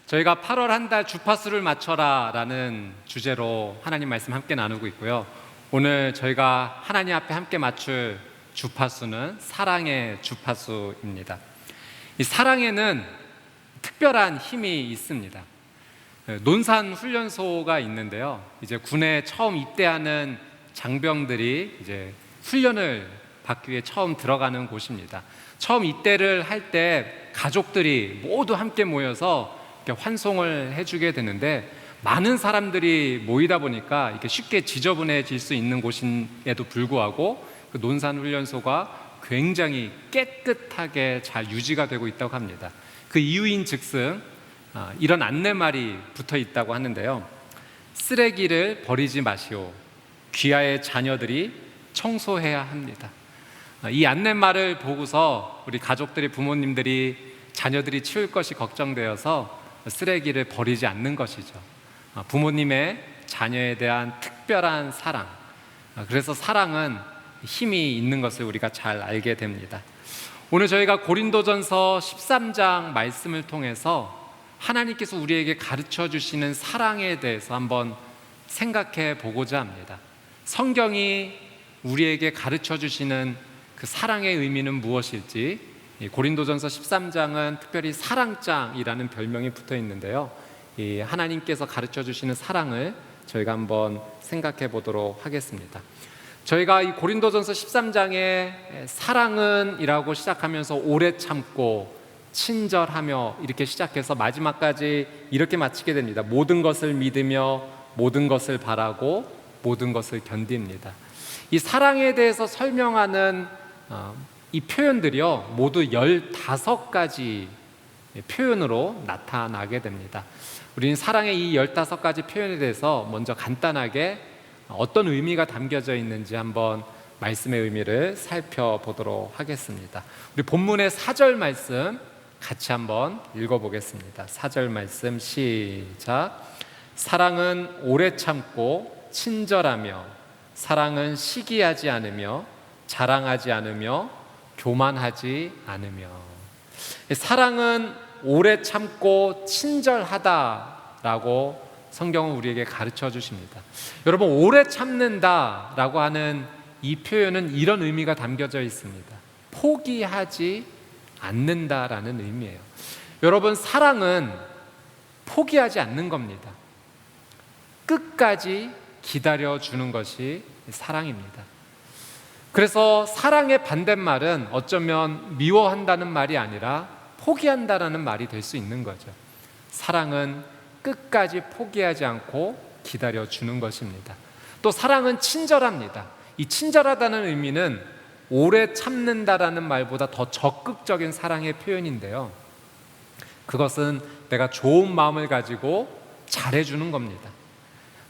저희가 8월 한 달 주파수를 맞춰라 라는 주제로 하나님 말씀 함께 나누고 있고요. 오늘 저희가 하나님 앞에 함께 맞출 주파수는 사랑의 주파수입니다. 이 사랑에는 특별한 힘이 있습니다. 논산 훈련소가 있는데요. 이제 군에 처음 입대하는 장병들이 이제 훈련을 받기 위해 처음 들어가는 곳입니다. 처음 입대를 할 때 가족들이 모두 함께 모여서 이렇게 환송을 해주게 되는데, 많은 사람들이 모이다 보니까 이렇게 쉽게 지저분해질 수 있는 곳임에도 불구하고 그 논산훈련소가 굉장히 깨끗하게 잘 유지가 되고 있다고 합니다. 그 이유인 즉슨 이런 안내말이 붙어 있다고 하는데요. 쓰레기를 버리지 마시오. 귀하의 자녀들이 청소해야 합니다. 이 안내말을 보고서 우리 가족들이, 부모님들이 자녀들이 치울 것이 걱정되어서 쓰레기를 버리지 않는 것이죠. 부모님의 자녀에 대한 특별한 사랑, 그래서 사랑은 힘이 있는 것을 우리가 잘 알게 됩니다. 오늘 저희가 고린도전서 13장 말씀을 통해서 하나님께서 우리에게 가르쳐 주시는 사랑에 대해서 한번 생각해 보고자 합니다. 성경이 우리에게 가르쳐 주시는 그 사랑의 의미는 무엇일지, 고린도전서 13장은 특별히 사랑장이라는 별명이 붙어 있는데요. 이 하나님께서 가르쳐 주시는 사랑을 저희가 한번 생각해 보도록 하겠습니다. 저희가 이 고린도전서 13장에 사랑은 이라고 시작하면서 오래 참고 친절하며 이렇게 시작해서 마지막까지 이렇게 마치게 됩니다. 모든 것을 믿으며 모든 것을 바라고 모든 것을 견딥니다. 이 사랑에 대해서 설명하는 이 표현들이요, 모두 15가지 표현으로 나타나게 됩니다. 우리는 사랑의 이 15가지 표현에 대해서 먼저 간단하게 어떤 의미가 담겨져 있는지 한번 말씀의 의미를 살펴보도록 하겠습니다. 우리 본문의 4절 말씀 같이 한번 읽어보겠습니다. 4절 말씀 시작. 사랑은 오래 참고 친절하며, 사랑은 시기하지 않으며, 자랑하지 않으며, 교만하지 않으며. 사랑은 오래 참고 친절하다라고 성경은 우리에게 가르쳐 주십니다. 여러분, 오래 참는다라고 하는 이 표현은 이런 의미가 담겨져 있습니다. 포기하지 않는다라는 의미예요. 여러분, 사랑은 포기하지 않는 겁니다. 끝까지 기다려주는 것이 사랑입니다. 그래서 사랑의 반대말은 어쩌면 미워한다는 말이 아니라 포기한다라는 말이 될 수 있는 거죠. 사랑은 끝까지 포기하지 않고 기다려주는 것입니다. 또 사랑은 친절합니다. 이 친절하다는 의미는 오래 참는다라는 말보다 더 적극적인 사랑의 표현인데요, 그것은 내가 좋은 마음을 가지고 잘해주는 겁니다.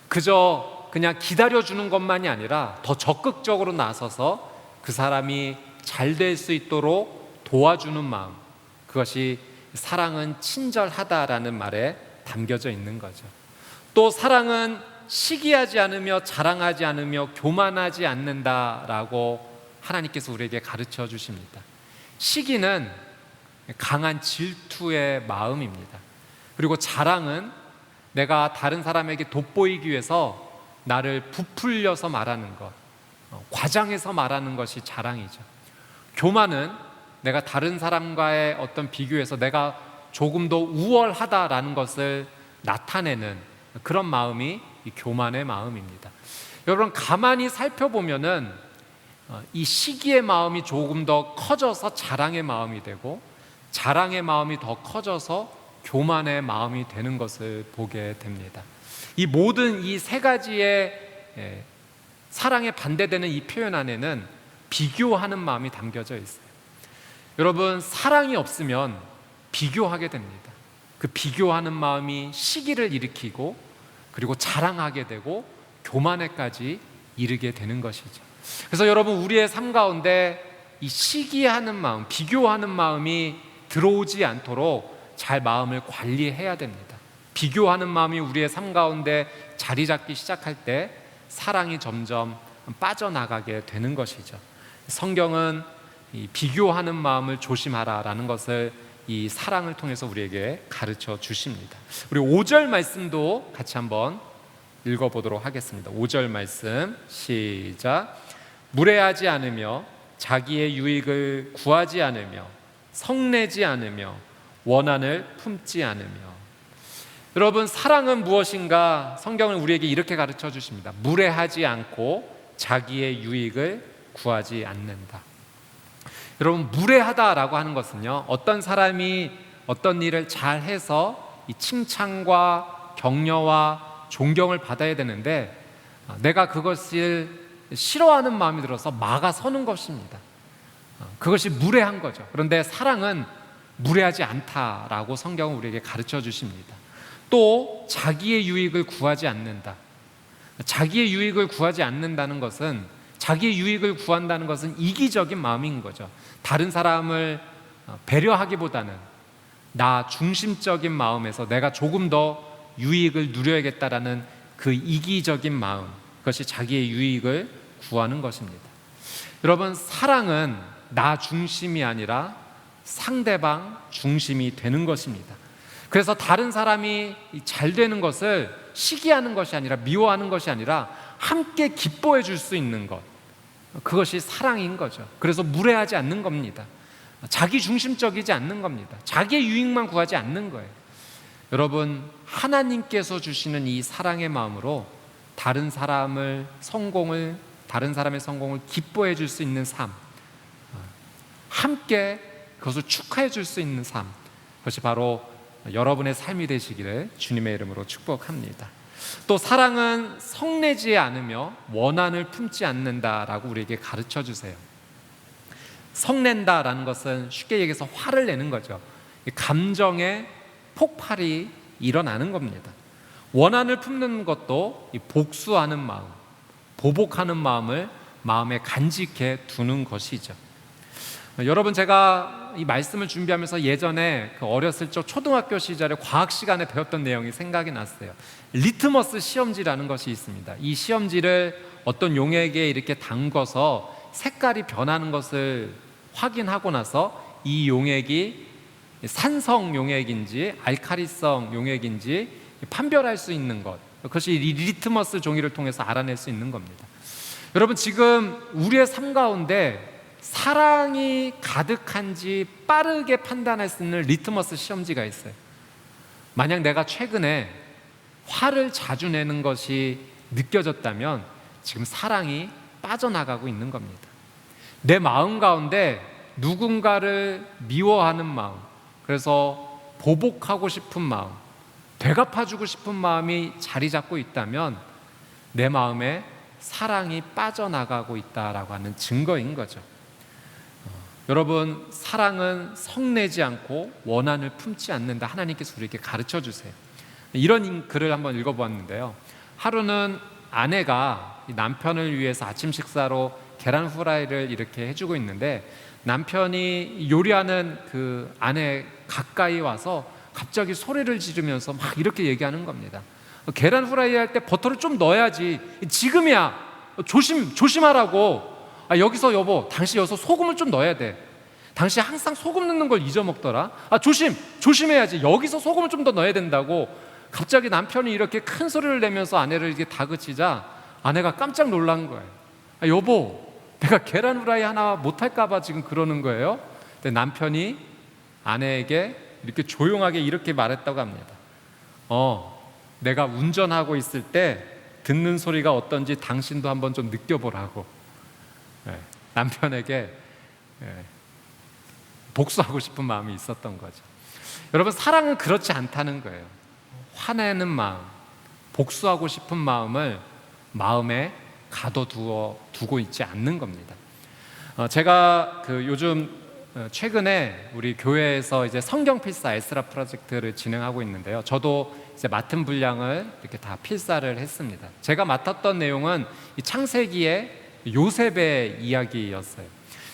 그저 그냥 기다려주는 것만이 아니라 더 적극적으로 나서서 그 사람이 잘 될 수 있도록 도와주는 마음, 그것이 사랑은 친절하다라는 말에 담겨져 있는 거죠. 또 사랑은 시기하지 않으며, 자랑하지 않으며, 교만하지 않는다라고 하나님께서 우리에게 가르쳐 주십니다. 시기는 강한 질투의 마음입니다. 그리고 자랑은 내가 다른 사람에게 돋보이기 위해서 나를 부풀려서 말하는 것, 과장해서 말하는 것이 자랑이죠. 교만은 내가 다른 사람과의 어떤 비교에서 내가 조금 더 우월하다라는 것을 나타내는 그런 마음이 이 교만의 마음입니다. 여러분, 가만히 살펴보면은 이 시기의 마음이 조금 더 커져서 자랑의 마음이 되고, 자랑의 마음이 더 커져서 교만의 마음이 되는 것을 보게 됩니다. 이 모든 이 세 가지의 사랑에 반대되는 이 표현 안에는 비교하는 마음이 담겨져 있어요. 여러분, 사랑이 없으면 비교하게 됩니다. 그 비교하는 마음이 시기를 일으키고, 그리고 자랑하게 되고 교만에까지 이르게 되는 것이죠. 그래서 여러분, 우리의 삶 가운데 이 시기하는 마음, 비교하는 마음이 들어오지 않도록 잘 마음을 관리해야 됩니다. 비교하는 마음이 우리의 삶 가운데 자리 잡기 시작할 때 사랑이 점점 빠져나가게 되는 것이죠. 성경은 이 비교하는 마음을 조심하라라는 것을 이 사랑을 통해서 우리에게 가르쳐 주십니다. 우리 5절 말씀도 같이 한번 읽어보도록 하겠습니다. 5절 말씀 시작. 무례하지 않으며 자기의 유익을 구하지 않으며 성내지 않으며 원한을 품지 않으며. 여러분, 사랑은 무엇인가? 성경은 우리에게 이렇게 가르쳐 주십니다. 무례하지 않고 자기의 유익을 구하지 않는다. 여러분, 무례하다라고 하는 것은요, 어떤 사람이 어떤 일을 잘해서 이 칭찬과 격려와 존경을 받아야 되는데 내가 그것을 싫어하는 마음이 들어서 막아서는 것입니다. 그것이 무례한 거죠. 그런데 사랑은 무례하지 않다라고 성경은 우리에게 가르쳐 주십니다. 또 자기의 유익을 구하지 않는다. 자기의 유익을 구하지 않는다는 것은, 자기의 유익을 구한다는 것은 이기적인 마음인 거죠. 다른 사람을 배려하기보다는 나 중심적인 마음에서 내가 조금 더 유익을 누려야겠다라는 그 이기적인 마음, 그것이 자기의 유익을 구하는 것입니다. 여러분, 사랑은 나 중심이 아니라 상대방 중심이 되는 것입니다. 그래서 다른 사람이 잘 되는 것을 시기하는 것이 아니라, 미워하는 것이 아니라 함께 기뻐해 줄 수 있는 것, 그것이 사랑인 거죠. 그래서 무례하지 않는 겁니다. 자기 중심적이지 않는 겁니다. 자기의 유익만 구하지 않는 거예요. 여러분, 하나님께서 주시는 이 사랑의 마음으로 다른 사람의 성공을 기뻐해 줄 수 있는 삶, 함께 그것을 축하해 줄 수 있는 삶, 그것이 바로 여러분의 삶이 되시기를 주님의 이름으로 축복합니다. 또 사랑은 성내지 않으며 원한을 품지 않는다라고 우리에게 가르쳐 주세요. 성낸다라는 것은 쉽게 얘기해서 화를 내는 거죠. 감정의 폭발이 일어나는 겁니다. 원한을 품는 것도 복수하는 마음, 보복하는 마음을 마음에 간직해 두는 것이죠. 여러분, 제가 이 말씀을 준비하면서 예전에 어렸을 적 초등학교 시절에 과학 시간에 배웠던 내용이 생각이 났어요. 리트머스 시험지라는 것이 있습니다. 이 시험지를 어떤 용액에 이렇게 담궈서 색깔이 변하는 것을 확인하고 나서 이 용액이 산성 용액인지 알칼리성 용액인지 판별할 수 있는 것, 그것이 이 리트머스 종이를 통해서 알아낼 수 있는 겁니다. 여러분, 지금 우리의 삶 가운데 사랑이 가득한지 빠르게 판단할 수 있는 리트머스 시험지가 있어요. 만약 내가 최근에 화를 자주 내는 것이 느껴졌다면 지금 사랑이 빠져나가고 있는 겁니다. 내 마음 가운데 누군가를 미워하는 마음, 그래서 보복하고 싶은 마음, 되갚아주고 싶은 마음이 자리 잡고 있다면 내 마음에 사랑이 빠져나가고 있다라고 하는 증거인 거죠. 여러분, 사랑은 성내지 않고 원한을 품지 않는다. 하나님께서 우리에게 가르쳐 주세요. 이런 글을 한번 읽어보았는데요. 하루는 아내가 남편을 위해서 아침 식사로 계란 후라이를 이렇게 해주고 있는데 남편이 요리하는 그 아내 가까이 와서 갑자기 소리를 지르면서 막 이렇게 얘기하는 겁니다. 계란 후라이 할 때 버터를 좀 넣어야지. 지금이야. 조심하라고. 여기서 여보, 당신 여기서 소금을 좀 넣어야 돼. 당신 항상 소금 넣는 걸 잊어먹더라. 조심해야지. 여기서 소금을 좀 더 넣어야 된다고. 갑자기 남편이 이렇게 큰 소리를 내면서 아내를 이렇게 다그치자 아내가 깜짝 놀란 거예요. 여보, 내가 계란 후라이 하나 못할까 봐 지금 그러는 거예요. 근데 남편이 아내에게 이렇게 조용하게 이렇게 말했다고 합니다. 내가 운전하고 있을 때 듣는 소리가 어떤지 당신도 한번 좀 느껴보라고. 남편에게 복수하고 싶은 마음이 있었던 거죠. 여러분, 사랑은 그렇지 않다는 거예요. 화내는 마음, 복수하고 싶은 마음을 마음에 가둬두고 있지 않는 겁니다. 제가 요즘 최근에 우리 교회에서 이제 성경 필사 에스라 프로젝트를 진행하고 있는데요. 저도 이제 맡은 분량을 이렇게 다 필사를 했습니다. 제가 맡았던 내용은 이 창세기의 요셉의 이야기였어요.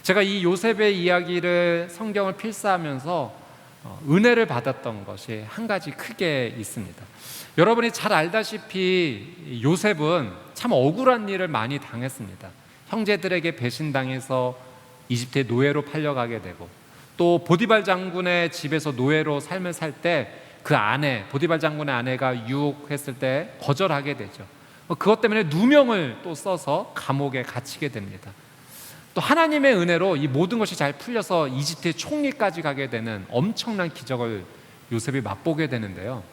제가 이 요셉의 이야기를 성경을 필사하면서 은혜를 받았던 것이 한 가지 크게 있습니다. 여러분이 잘 알다시피 요셉은 참 억울한 일을 많이 당했습니다. 형제들에게 배신당해서 이집트의 노예로 팔려가게 되고 또 보디발 장군의 집에서 노예로 삶을 살 때 그 아내, 보디발 장군의 아내가 유혹했을 때 거절하게 되죠. 그것 때문에 누명을 또 써서 감옥에 갇히게 됩니다. 또 하나님의 은혜로 이 모든 것이 잘 풀려서 이집트의 총리까지 가게 되는 엄청난 기적을 요셉이 맛보게 되는데요.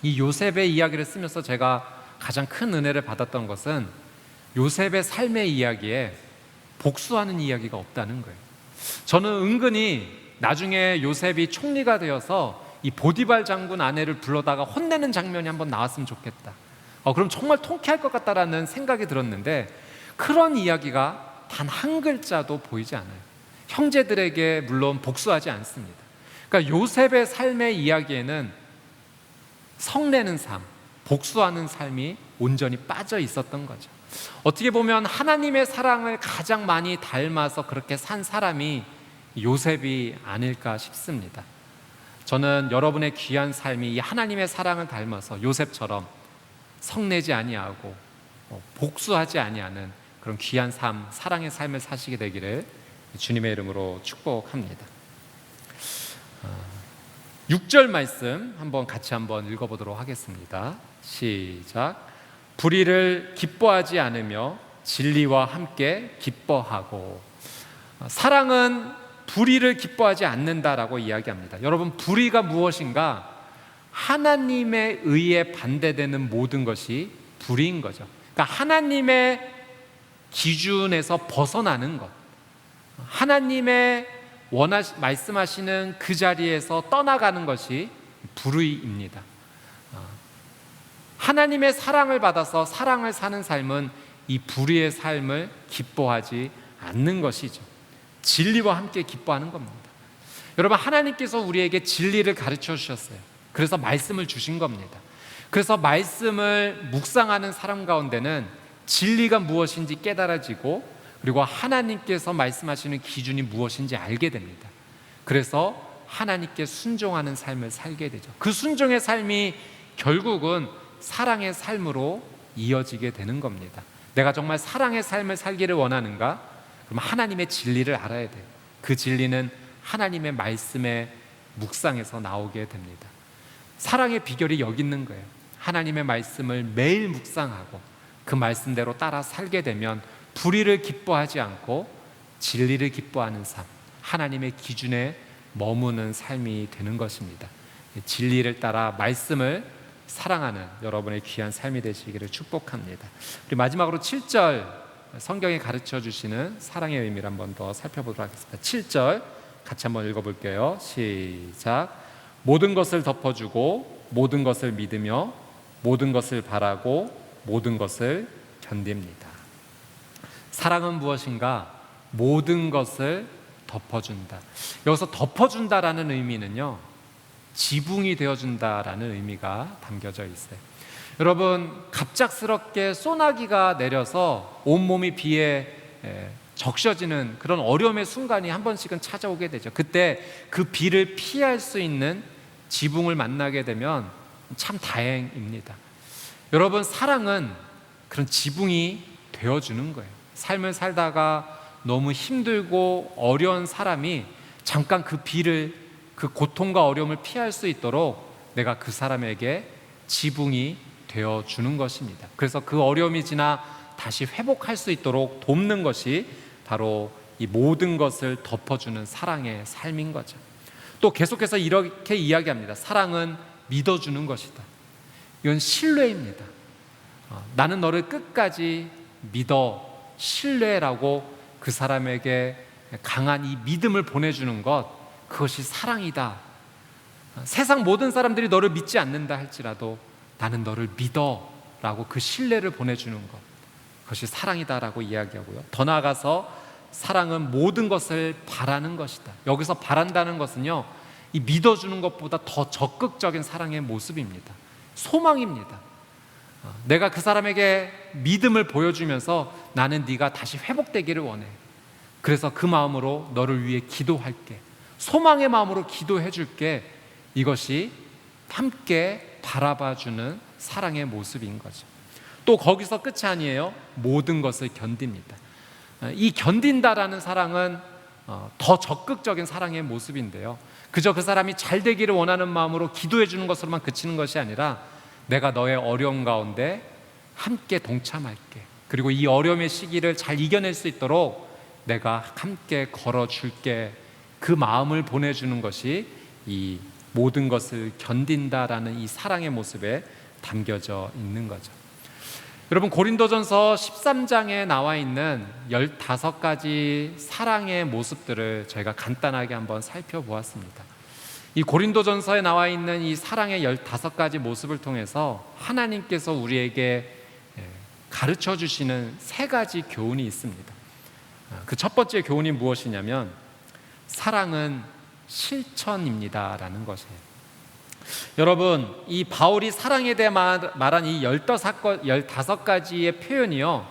이 요셉의 이야기를 쓰면서 제가 가장 큰 은혜를 받았던 것은 요셉의 삶의 이야기에 복수하는 이야기가 없다는 거예요. 저는 은근히 나중에 요셉이 총리가 되어서 이 보디발 장군 아내를 불러다가 혼내는 장면이 한번 나왔으면 좋겠다. 그럼 정말 통쾌할 것 같다라는 생각이 들었는데 그런 이야기가 단 한 글자도 보이지 않아요. 형제들에게 물론 복수하지 않습니다. 그러니까 요셉의 삶의 이야기에는 성내는 삶, 복수하는 삶이 온전히 빠져 있었던 거죠. 어떻게 보면 하나님의 사랑을 가장 많이 닮아서 그렇게 산 사람이 요셉이 아닐까 싶습니다. 저는 여러분의 귀한 삶이 이 하나님의 사랑을 닮아서 요셉처럼 성내지 아니하고 복수하지 아니하는 그런 귀한 삶, 사랑의 삶을 사시게 되기를 주님의 이름으로 축복합니다. 6절 말씀 같이 한번 읽어보도록 하겠습니다. 시작. 불의를 기뻐하지 않으며 진리와 함께 기뻐하고. 사랑은 불의를 기뻐하지 않는다라고 이야기합니다. 여러분, 불의가 무엇인가? 하나님의 의에 반대되는 모든 것이 불의인 거죠. 그러니까 하나님의 기준에서 벗어나는 것, 하나님의 말씀하시는 그 자리에서 떠나가는 것이 불의입니다. 하나님의 사랑을 받아서 사랑을 사는 삶은 이 불의의 삶을 기뻐하지 않는 것이죠. 진리와 함께 기뻐하는 겁니다. 여러분, 하나님께서 우리에게 진리를 가르쳐 주셨어요. 그래서 말씀을 주신 겁니다. 그래서 말씀을 묵상하는 사람 가운데는 진리가 무엇인지 깨달아지고, 그리고 하나님께서 말씀하시는 기준이 무엇인지 알게 됩니다. 그래서 하나님께 순종하는 삶을 살게 되죠. 그 순종의 삶이 결국은 사랑의 삶으로 이어지게 되는 겁니다. 내가 정말 사랑의 삶을 살기를 원하는가? 그럼 하나님의 진리를 알아야 돼요. 그 진리는 하나님의 말씀의 묵상에서 나오게 됩니다. 사랑의 비결이 여기 있는 거예요. 하나님의 말씀을 매일 묵상하고 그 말씀대로 따라 살게 되면 불의를 기뻐하지 않고 진리를 기뻐하는 삶, 하나님의 기준에 머무는 삶이 되는 것입니다. 진리를 따라 말씀을 사랑하는 여러분의 귀한 삶이 되시기를 축복합니다. 우리 마지막으로 7절 성경이 가르쳐 주시는 사랑의 의미를 한번 더 살펴보도록 하겠습니다. 7절 같이 한번 읽어볼게요. 시작. 모든 것을 덮어주고 모든 것을 믿으며 모든 것을 바라고 모든 것을 견딥니다. 사랑은 무엇인가? 모든 것을 덮어준다. 여기서 덮어준다라는 의미는요, 지붕이 되어준다라는 의미가 담겨져 있어요. 여러분, 갑작스럽게 소나기가 내려서 온몸이 비에 적셔지는 그런 어려움의 순간이 한 번씩은 찾아오게 되죠. 그때 그 비를 피할 수 있는 지붕을 만나게 되면 참 다행입니다. 여러분, 사랑은 그런 지붕이 되어주는 거예요. 삶을 살다가 너무 힘들고 어려운 사람이 잠깐 그 비를, 그 고통과 어려움을 피할 수 있도록 내가 그 사람에게 지붕이 되어주는 것입니다. 그래서 그 어려움이 지나 다시 회복할 수 있도록 돕는 것이 바로 이 모든 것을 덮어주는 사랑의 삶인 거죠. 또 계속해서 이렇게 이야기합니다. 사랑은 믿어주는 것이다. 이건 신뢰입니다. 나는 너를 끝까지 믿어, 신뢰라고 그 사람에게 강한 이 믿음을 보내주는 것, 그것이 사랑이다. 세상 모든 사람들이 너를 믿지 않는다 할지라도 나는 너를 믿어 라고 그 신뢰를 보내주는 것, 그것이 사랑이다라고 이야기하고요. 더 나아가서 사랑은 모든 것을 바라는 것이다. 여기서 바란다는 것은요, 이 믿어주는 것보다 더 적극적인 사랑의 모습입니다. 소망입니다. 내가 그 사람에게 믿음을 보여주면서 나는 네가 다시 회복되기를 원해. 그래서 그 마음으로 너를 위해 기도할게. 소망의 마음으로 기도해 줄게. 이것이 함께 바라봐주는 사랑의 모습인 거죠. 또 거기서 끝이 아니에요. 모든 것을 견딥니다. 이 견딘다라는 사랑은 더 적극적인 사랑의 모습인데요. 그저 그 사람이 잘 되기를 원하는 마음으로 기도해 주는 것으로만 그치는 것이 아니라 내가 너의 어려움 가운데 함께 동참할게. 그리고 이 어려움의 시기를 잘 이겨낼 수 있도록 내가 함께 걸어줄게. 그 마음을 보내주는 것이 이 모든 것을 견딘다라는 이 사랑의 모습에 담겨져 있는 거죠. 여러분, 고린도전서 13장에 나와 있는 15가지 사랑의 모습들을 저희가 간단하게 한번 살펴보았습니다. 이 고린도전서에 나와 있는 이 사랑의 15가지 모습을 통해서 하나님께서 우리에게 가르쳐 주시는 3가지 교훈이 있습니다. 그 첫 번째 교훈이 무엇이냐면 사랑은 실천입니다라는 것이에요. 여러분, 이 바울이 사랑에 대해 말한 이 15가지의 표현이요,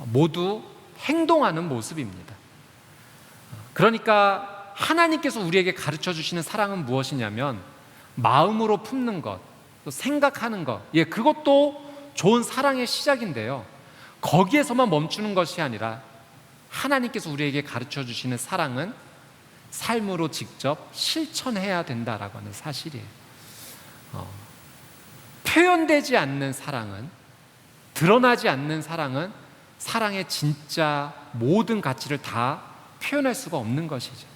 모두 행동하는 모습입니다. 그러니까 하나님께서 우리에게 가르쳐 주시는 사랑은 무엇이냐면 마음으로 품는 것, 또 생각하는 것, 그것도 좋은 사랑의 시작인데요, 거기에서만 멈추는 것이 아니라 하나님께서 우리에게 가르쳐 주시는 사랑은 삶으로 직접 실천해야 된다라고 하는 사실이에요. 표현되지 않는 사랑은, 드러나지 않는 사랑은 사랑의 진짜 모든 가치를 다 표현할 수가 없는 것이죠.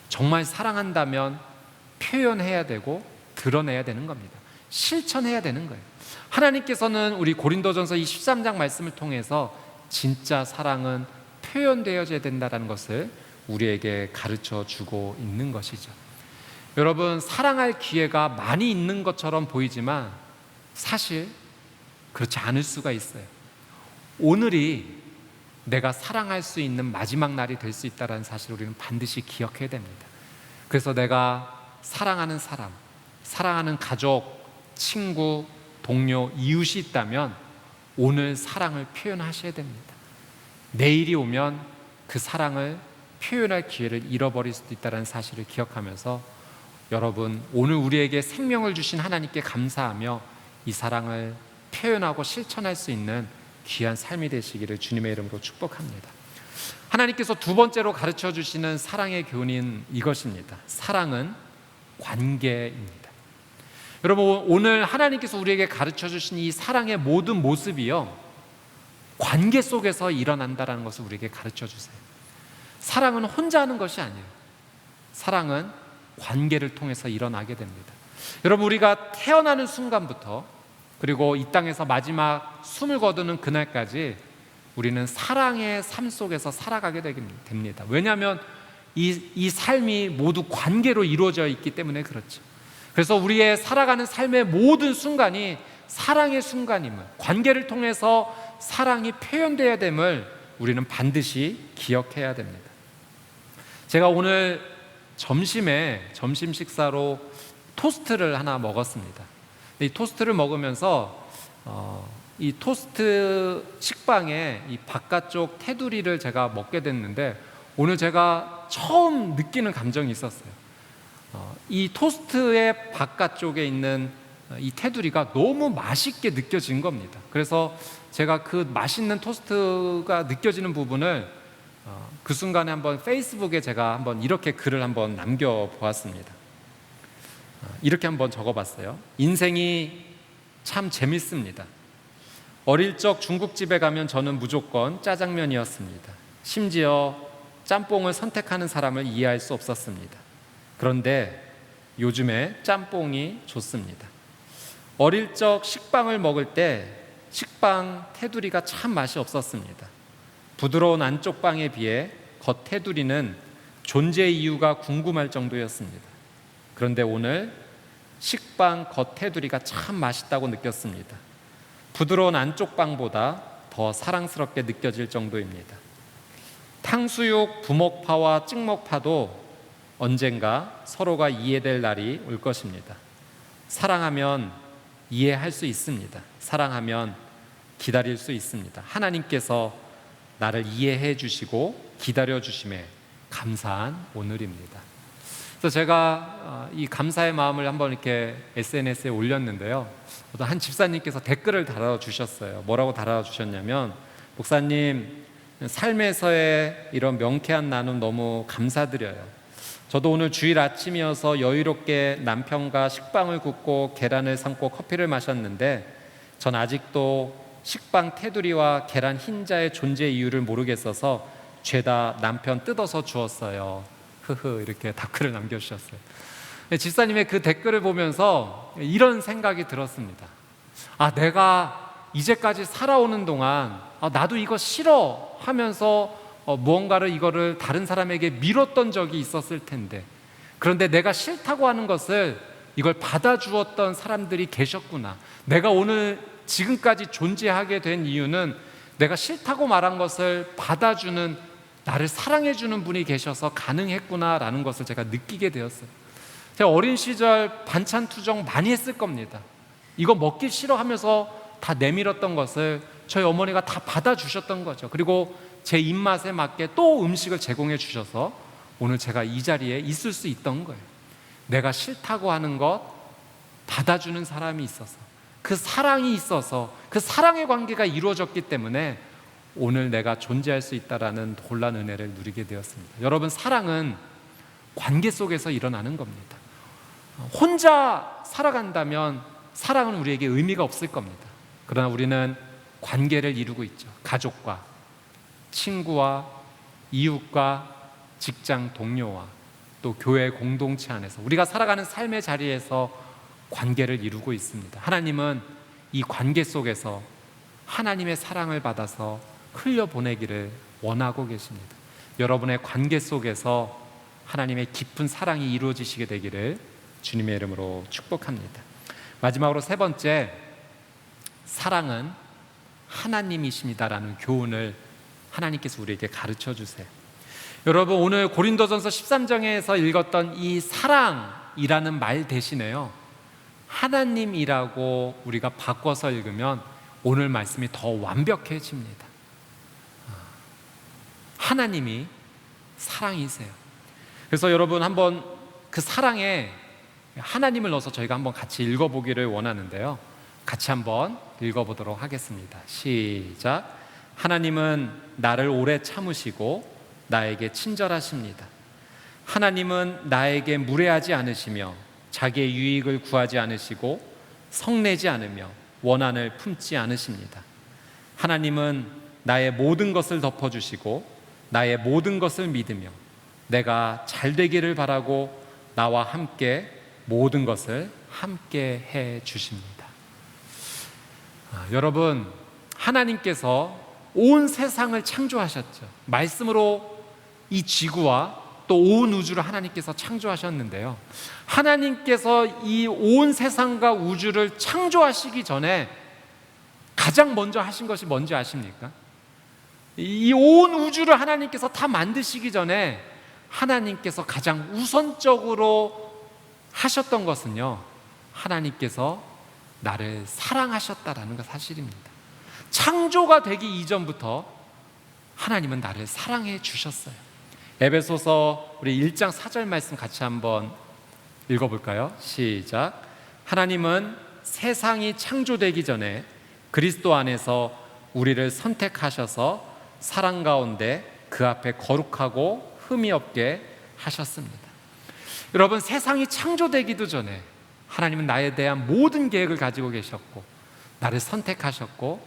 정말 사랑한다면 표현해야 되고 드러내야 되는 겁니다. 실천해야 되는 거예요. 하나님께서는 우리 고린도전서 이 13장 말씀을 통해서 진짜 사랑은 표현되어져야 된다는 것을 우리에게 가르쳐 주고 있는 것이죠. 여러분, 사랑할 기회가 많이 있는 것처럼 보이지만 사실 그렇지 않을 수가 있어요. 오늘이 내가 사랑할 수 있는 마지막 날이 될 수 있다는 사실을 우리는 반드시 기억해야 됩니다. 그래서 내가 사랑하는 사람, 사랑하는 가족, 친구, 동료, 이웃이 있다면 오늘 사랑을 표현하셔야 됩니다. 내일이 오면 그 사랑을 표현할 기회를 잃어버릴 수도 있다는 사실을 기억하면서 여러분, 오늘 우리에게 생명을 주신 하나님께 감사하며 이 사랑을 표현하고 실천할 수 있는 귀한 삶이 되시기를 주님의 이름으로 축복합니다. 하나님께서 두 번째로 가르쳐 주시는 사랑의 교훈인 이것입니다. 사랑은 관계입니다. 여러분, 오늘 하나님께서 우리에게 가르쳐 주신 이 사랑의 모든 모습이요, 관계 속에서 일어난다는 것을 우리에게 가르쳐 주세요. 사랑은 혼자 하는 것이 아니에요. 사랑은 관계를 통해서 일어나게 됩니다. 여러분, 우리가 태어나는 순간부터 그리고 이 땅에서 마지막 숨을 거두는 그날까지 우리는 사랑의 삶 속에서 살아가게 됩니다. 왜냐하면 이 삶이 모두 관계로 이루어져 있기 때문에 그렇죠. 그래서 우리의 살아가는 삶의 모든 순간이 사랑의 순간임을, 관계를 통해서 사랑이 표현되어야 됨을 우리는 반드시 기억해야 됩니다. 제가 오늘 점심 식사로 토스트를 하나 먹었습니다. 이 토스트를 먹으면서 이 토스트 식빵의 이 바깥쪽 테두리를 제가 먹게 됐는데 오늘 제가 처음 느끼는 감정이 있었어요. 이 토스트의 바깥쪽에 있는 이 테두리가 너무 맛있게 느껴진 겁니다. 그래서 제가 그 맛있는 토스트가 느껴지는 부분을 그 순간에 한번 페이스북에 제가 한번 이렇게 글을 한번 남겨보았습니다. 이렇게 한번 적어봤어요. 인생이 참 재밌습니다. 어릴 적 중국집에 가면 저는 무조건 짜장면이었습니다. 심지어 짬뽕을 선택하는 사람을 이해할 수 없었습니다. 그런데 요즘에 짬뽕이 좋습니다. 어릴 적 식빵을 먹을 때 식빵 테두리가 참 맛이 없었습니다. 부드러운 안쪽 빵에 비해 겉 테두리는 존재 이유가 궁금할 정도였습니다. 그런데 오늘 식빵 겉 테두리가 참 맛있다고 느꼈습니다. 부드러운 안쪽 빵보다 더 사랑스럽게 느껴질 정도입니다. 탕수육, 부먹파와 찍먹파도 언젠가 서로가 이해될 날이 올 것입니다. 사랑하면 이해할 수 있습니다. 사랑하면 기다릴 수 있습니다. 하나님께서 나를 이해해 주시고 기다려 주심에 감사한 오늘입니다. 그래서 제가 이 감사의 마음을 한번 이렇게 SNS에 올렸는데요. 어떤 한 집사님께서 댓글을 달아주셨어요. 뭐라고 달아주셨냐면, 목사님, 삶에서의 이런 명쾌한 나눔 너무 감사드려요. 저도 오늘 주일 아침이어서 여유롭게 남편과 식빵을 굽고 계란을 삶고 커피를 마셨는데 전 아직도 식빵 테두리와 계란 흰자의 존재 이유를 모르겠어서 죄다 남편 뜯어서 주었어요. 흐흐, 이렇게 댓글을 남겨주셨어요. 집사님의 그 댓글을 보면서 이런 생각이 들었습니다. 내가 이제까지 살아오는 동안 나도 이거 싫어 하면서 무언가를 이거를 다른 사람에게 미뤘던 적이 있었을 텐데, 그런데 내가 싫다고 하는 것을 이걸 받아주었던 사람들이 계셨구나. 내가 오늘 지금까지 존재하게 된 이유는 내가 싫다고 말한 것을 받아주는, 나를 사랑해주는 분이 계셔서 가능했구나라는 것을 제가 느끼게 되었어요. 제가 어린 시절 반찬 투정 많이 했을 겁니다. 이거 먹기 싫어하면서 다 내밀었던 것을 저희 어머니가 다 받아주셨던 거죠. 그리고 제 입맛에 맞게 또 음식을 제공해 주셔서 오늘 제가 이 자리에 있을 수 있던 거예요. 내가 싫다고 하는 것 받아주는 사람이 있어서, 그 사랑이 있어서, 그 사랑의 관계가 이루어졌기 때문에 오늘 내가 존재할 수 있다라는 놀라운 은혜를 누리게 되었습니다. 여러분, 사랑은 관계 속에서 일어나는 겁니다. 혼자 살아간다면 사랑은 우리에게 의미가 없을 겁니다. 그러나 우리는 관계를 이루고 있죠. 가족과, 친구와, 이웃과, 직장 동료와, 또 교회 공동체 안에서 우리가 살아가는 삶의 자리에서 관계를 이루고 있습니다. 하나님은 이 관계 속에서 하나님의 사랑을 받아서 흘려보내기를 원하고 계십니다. 여러분의 관계 속에서 하나님의 깊은 사랑이 이루어지시게 되기를 주님의 이름으로 축복합니다. 마지막으로 세 번째, 사랑은 하나님이십니다라는 교훈을 하나님께서 우리에게 가르쳐 주세요. 여러분, 오늘 고린도전서 13장에서 읽었던 이 사랑이라는 말 대신에요, 하나님이라고 우리가 바꿔서 읽으면 오늘 말씀이 더 완벽해집니다. 하나님이 사랑이세요. 그래서 여러분, 한번 그 사랑에 하나님을 넣어서 저희가 한번 같이 읽어보기를 원하는데요, 같이 한번 읽어보도록 하겠습니다. 시작. 하나님은 나를 오래 참으시고 나에게 친절하십니다. 하나님은 나에게 무례하지 않으시며 자기의 유익을 구하지 않으시고 성내지 않으며 원한을 품지 않으십니다. 하나님은 나의 모든 것을 덮어주시고 나의 모든 것을 믿으며 내가 잘 되기를 바라고 나와 함께 모든 것을 함께 해 주십니다. 여러분, 하나님께서 온 세상을 창조하셨죠. 말씀으로 이 지구와 또 온 우주를 하나님께서 창조하셨는데요, 하나님께서 이 온 세상과 우주를 창조하시기 전에 가장 먼저 하신 것이 뭔지 아십니까? 이 온 우주를 하나님께서 다 만드시기 전에 하나님께서 가장 우선적으로 하셨던 것은요, 하나님께서 나를 사랑하셨다라는 것 사실입니다. 창조가 되기 이전부터 하나님은 나를 사랑해 주셨어요. 에베소서 우리 1장 4절 말씀 같이 한번 읽어볼까요? 시작. 하나님은 세상이 창조되기 전에 그리스도 안에서 우리를 선택하셔서 사랑 가운데 그 앞에 거룩하고 흠이 없게 하셨습니다. 여러분, 세상이 창조되기도 전에 하나님은 나에 대한 모든 계획을 가지고 계셨고 나를 선택하셨고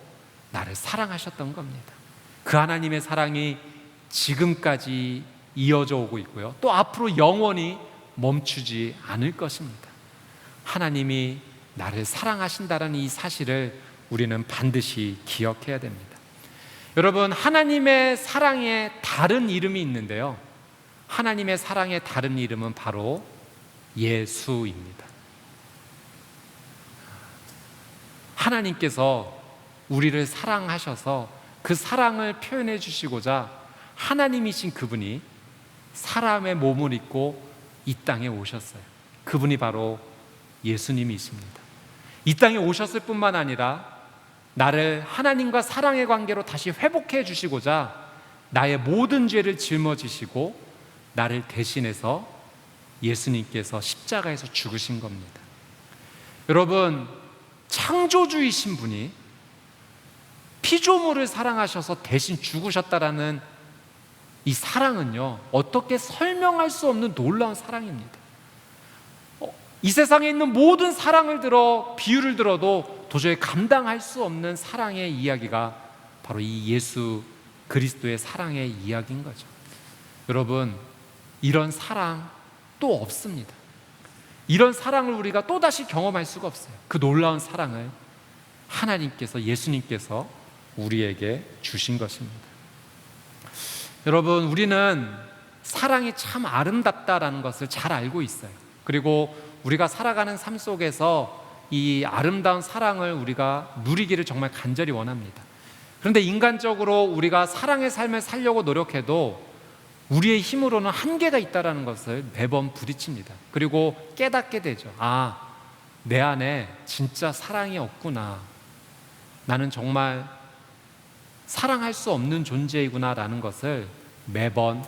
나를 사랑하셨던 겁니다. 그 하나님의 사랑이 지금까지 이어져 오고 있고요, 또 앞으로 영원히 멈추지 않을 것입니다. 하나님이 나를 사랑하신다는 이 사실을 우리는 반드시 기억해야 됩니다. 여러분, 하나님의 사랑에 다른 이름이 있는데요, 하나님의 사랑의 다른 이름은 바로 예수입니다. 하나님께서 우리를 사랑하셔서 그 사랑을 표현해 주시고자 하나님이신 그분이 사람의 몸을 입고 이 땅에 오셨어요. 그분이 바로 예수님이십니다. 이 땅에 오셨을 뿐만 아니라 나를 하나님과 사랑의 관계로 다시 회복해 주시고자 나의 모든 죄를 짊어지시고 나를 대신해서 예수님께서 십자가에서 죽으신 겁니다. 여러분, 창조주이신 분이, 피 피조물을 사랑하셔서 대신 죽으셨다라는 이 사랑은요, 어떻게 설명할 수 없는 놀라운 사랑입니다. 이 세상에 있는 모든 사랑을 들어 비유를 들어도 도저히 감당할 수 없는 사랑의 이야기가 바로 이 예수 그리스도의 사랑의 이야기인 거죠. 여러분, 이런 사랑 또 없습니다. 이런 사랑을 우리가 또다시 경험할 수가 없어요. 그 놀라운 사랑을 하나님께서, 예수님께서 우리에게 주신 것입니다. 여러분, 우리는 사랑이 참 아름답다라는 것을 잘 알고 있어요. 그리고 우리가 살아가는 삶 속에서 이 아름다운 사랑을 우리가 누리기를 정말 간절히 원합니다. 그런데 인간적으로 우리가 사랑의 삶을 살려고 노력해도 우리의 힘으로는 한계가 있다는 것을 매번 부딪힙니다. 그리고 깨닫게 되죠. 내 안에 진짜 사랑이 없구나. 나는 정말 사랑할 수 없는 존재이구나라는 것을 매번,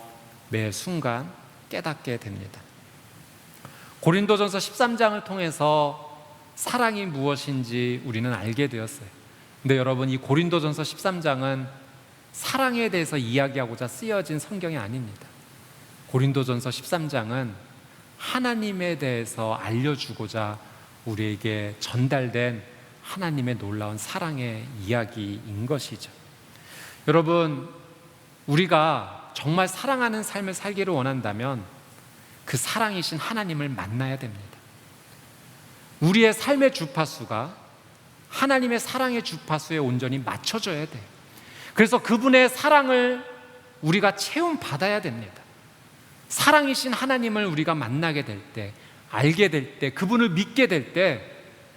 매 순간 깨닫게 됩니다. 고린도전서 13장을 통해서 사랑이 무엇인지 우리는 알게 되었어요. 근데 여러분, 이 고린도전서 13장은 사랑에 대해서 이야기하고자 쓰여진 성경이 아닙니다. 고린도전서 13장은 하나님에 대해서 알려주고자 우리에게 전달된 하나님의 놀라운 사랑의 이야기인 것이죠. 여러분, 우리가 정말 사랑하는 삶을 살기를 원한다면 그 사랑이신 하나님을 만나야 됩니다. 우리의 삶의 주파수가 하나님의 사랑의 주파수에 온전히 맞춰져야 돼요. 그래서 그분의 사랑을 우리가 체험받아야 됩니다. 사랑이신 하나님을 우리가 만나게 될 때, 알게 될 때, 그분을 믿게 될 때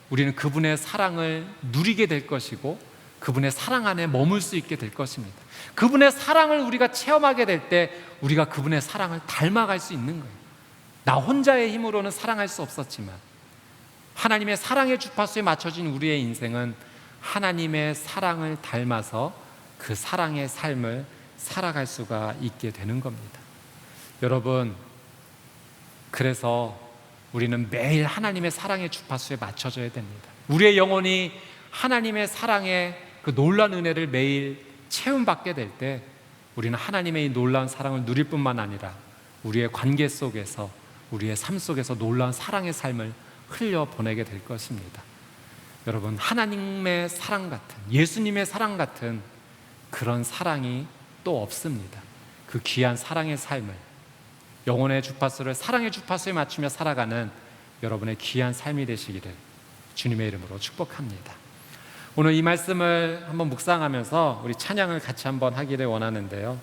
우리는 그분의 사랑을 누리게 될 것이고 그분의 사랑 안에 머물 수 있게 될 것입니다. 그분의 사랑을 우리가 체험하게 될 때 우리가 그분의 사랑을 닮아갈 수 있는 거예요. 나 혼자의 힘으로는 사랑할 수 없었지만 하나님의 사랑의 주파수에 맞춰진 우리의 인생은 하나님의 사랑을 닮아서 그 사랑의 삶을 살아갈 수가 있게 되는 겁니다. 여러분, 그래서 우리는 매일 하나님의 사랑의 주파수에 맞춰져야 됩니다. 우리의 영혼이 하나님의 사랑의 그 놀라운 은혜를 매일 체험받게 될 때 우리는 하나님의 이 놀라운 사랑을 누릴 뿐만 아니라 우리의 관계 속에서, 우리의 삶 속에서 놀라운 사랑의 삶을 흘려보내게 될 것입니다. 여러분, 하나님의 사랑 같은, 예수님의 사랑 같은 그런 사랑이 또 없습니다. 그 귀한 사랑의 삶을, 영혼의 주파수를 사랑의 주파수에 맞추며 살아가는 여러분의 귀한 삶이 되시기를 주님의 이름으로 축복합니다. 오늘 이 말씀을 한번 묵상하면서 우리 찬양을 같이 한번 하기를 원하는데요.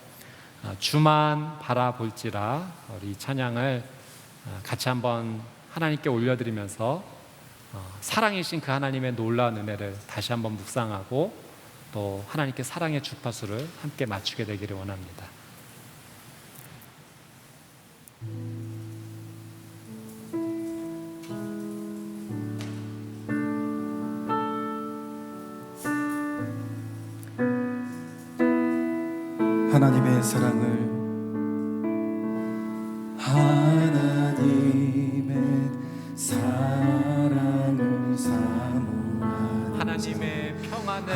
주만 바라볼지라, 우리 이 찬양을 같이 한번 하나님께 올려드리면서 사랑이신 그 하나님의 놀라운 은혜를 다시 한번 묵상하고 또 하나님께 사랑의 주파수를 함께 맞추게 되기를 원합니다. 하나님의 사랑을, 하나님의 사랑을 사모하는 하나님의 평안을,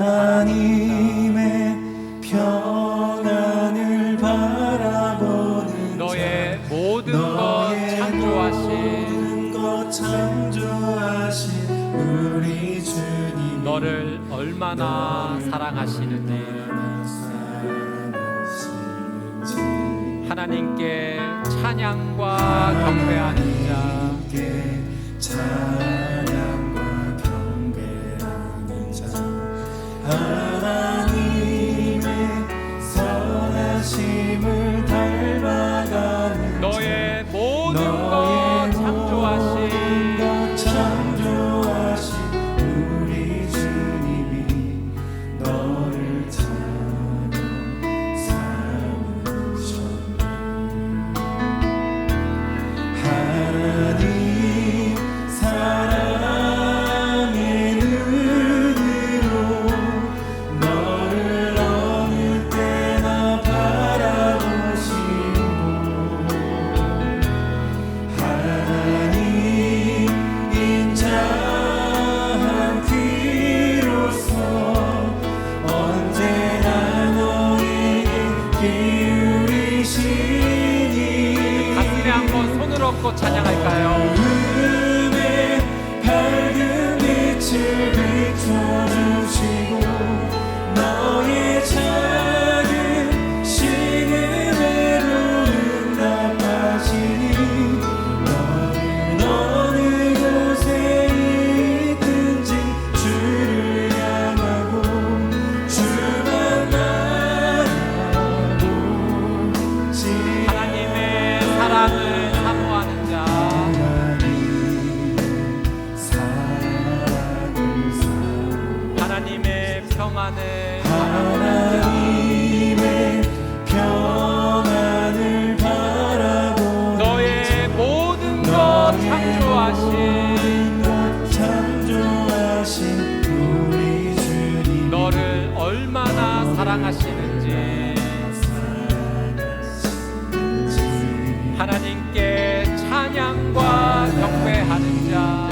하나님의 평안을 바라보는 너의 자, 모든 것 창조하신 우리 주님, 너를 얼마나 사랑하시는지 하나님께 찬양과 경배하는 자, 찬양과 경배하는 자, 하나님의 선하심을 닮아가는 너의 모든 것 창조하신 우리 주님이 너를 찾아 삼으셨네. 하나님 사랑의 눈으로 듣고 찬양할까요? 어둠에 밝은 빛을 비춰주시고 너의 작은 신음에도 응답하시니 너는 어느 곳에 있든지 주를 향하고 주만 바라보지 하나님의 사랑을 사모하는 자, 하나님의 평안을 하나님의 평안을 바라보는 너의 모든 것 창조하신 창조하신 우리 주님 너를 얼마나 사랑하시는지 하나님께 찬양과 경배하는 자,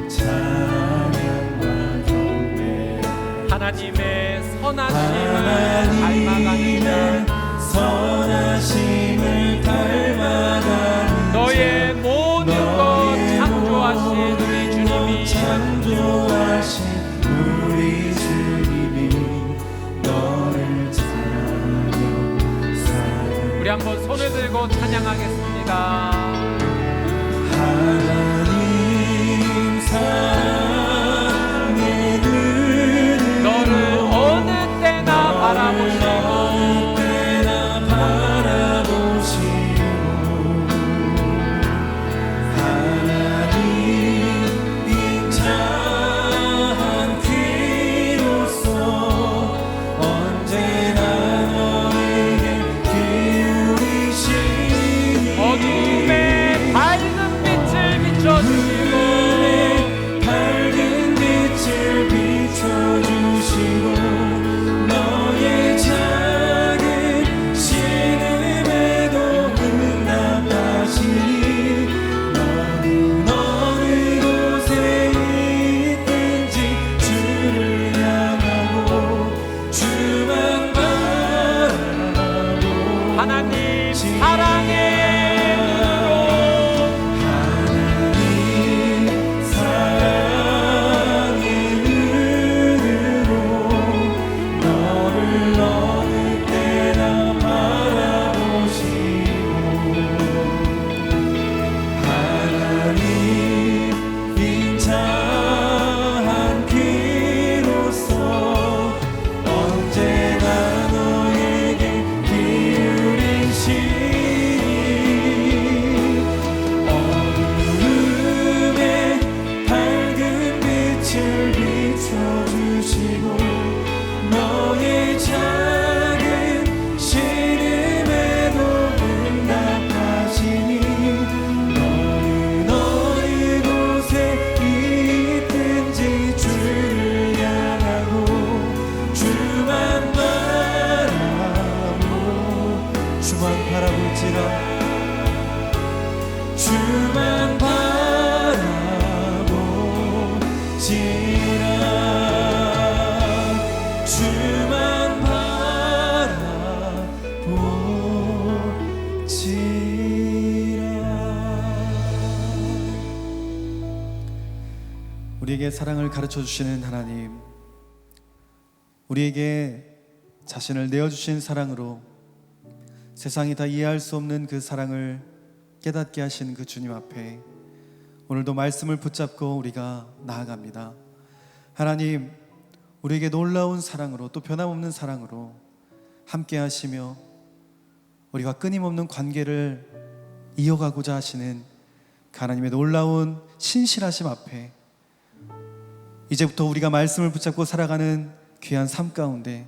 찬양과 경배 하나님의 선하심을 닮아가는 자, 선하심을 닮아가는 너의 모든 것 창조하신 우리 주님이 창조하신 우리 주님이 너를 사랑하며 사랑 우리 한번 손을 들고 찬양하겠습니다. 하나님 사랑의 눈으로 너를 어느 때나 바라보시고 어느 때나 바라보시고 하나님 빙자한 귀로서 언제나 너에게 기울이시니 어둠에 밝은 빛을 비춰주시고 밝은 빛을 비춰주시고 너의 작은 신음에도 응답하시니 너는 어느 곳에 있든지 주를 향하고 주만 바라보고 하나님 사랑의 눈으로 하나님 사랑의 눈으로 너를 어느 때나 바라보시고 하나님 빙자한 귀로서 언제나 너에게 기울이시니 어둠에 밝은 빛을 비춰주시고 너의 작은 신음에도 응답하시니 너는 어느 곳에 있든지 주를 향하고 주만 바라볼지라 주만 바라볼지라 주만 바라볼지라 우리에게 사랑을 가르쳐 주시는 하나님, 우리에게 자신을 내어주신 사랑으로 세상이 다 이해할 수 없는 그 사랑을 깨닫게 하신 그 주님 앞에 오늘도 말씀을 붙잡고 우리가 나아갑니다. 하나님, 우리에게 놀라운 사랑으로 또 변함없는 사랑으로 함께 하시며 우리가 끊임없는 관계를 이어가고자 하시는 그 하나님의 놀라운 신실하심 앞에 이제부터 우리가 말씀을 붙잡고 살아가는 귀한 삶 가운데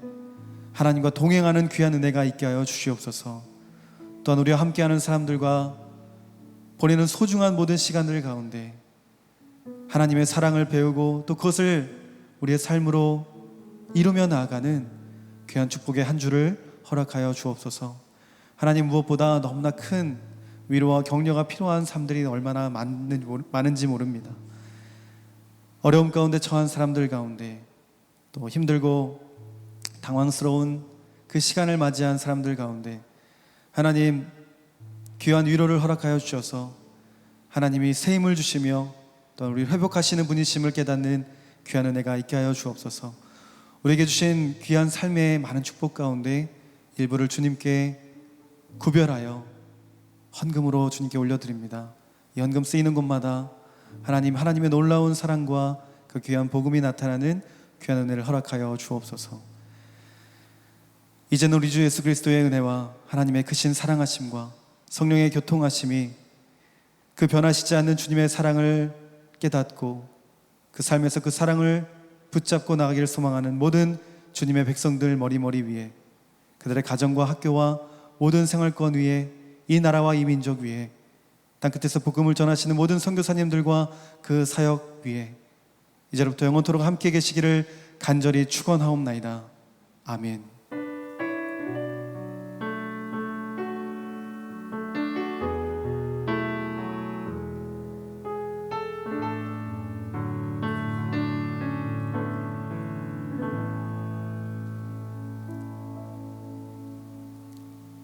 하나님과 동행하는 귀한 은혜가 있게 하여 주시옵소서. 또한 우리와 함께하는 사람들과 보내는 소중한 모든 시간들 가운데 하나님의 사랑을 배우고 또 그것을 우리의 삶으로 이루며 나아가는 귀한 축복의 한 주를 허락하여 주옵소서. 하나님, 무엇보다 너무나 큰 위로와 격려가 필요한 삶들이 얼마나 많은지 모릅니다. 어려움 가운데 처한 사람들 가운데 또 힘들고 당황스러운 그 시간을 맞이한 사람들 가운데 하나님 귀한 위로를 허락하여 주셔서 하나님이 새 힘을 주시며 또 우리를 회복하시는 분이심을 깨닫는 귀한 은혜가 있게 하여 주옵소서. 우리에게 주신 귀한 삶의 많은 축복 가운데 일부를 주님께 구별하여 헌금으로 주님께 올려드립니다. 이 헌금 쓰이는 곳마다 하나님의 놀라운 사랑과 그 귀한 복음이 나타나는 귀한 은혜를 허락하여 주옵소서. 이제는 우리 주 예수 그리스도의 은혜와 하나님의 크신 사랑하심과 성령의 교통하심이 그 변하시지 않는 주님의 사랑을 깨닫고 그 삶에서 그 사랑을 붙잡고 나가기를 소망하는 모든 주님의 백성들 머리 위에, 그들의 가정과 학교와 모든 생활권 위에, 이 나라와 이 민족 위에, 땅끝에서 복음을 전하시는 모든 선교사님들과 그 사역 위에 이제로부터 영원토록 함께 계시기를 간절히 축원하옵나이다. 아멘.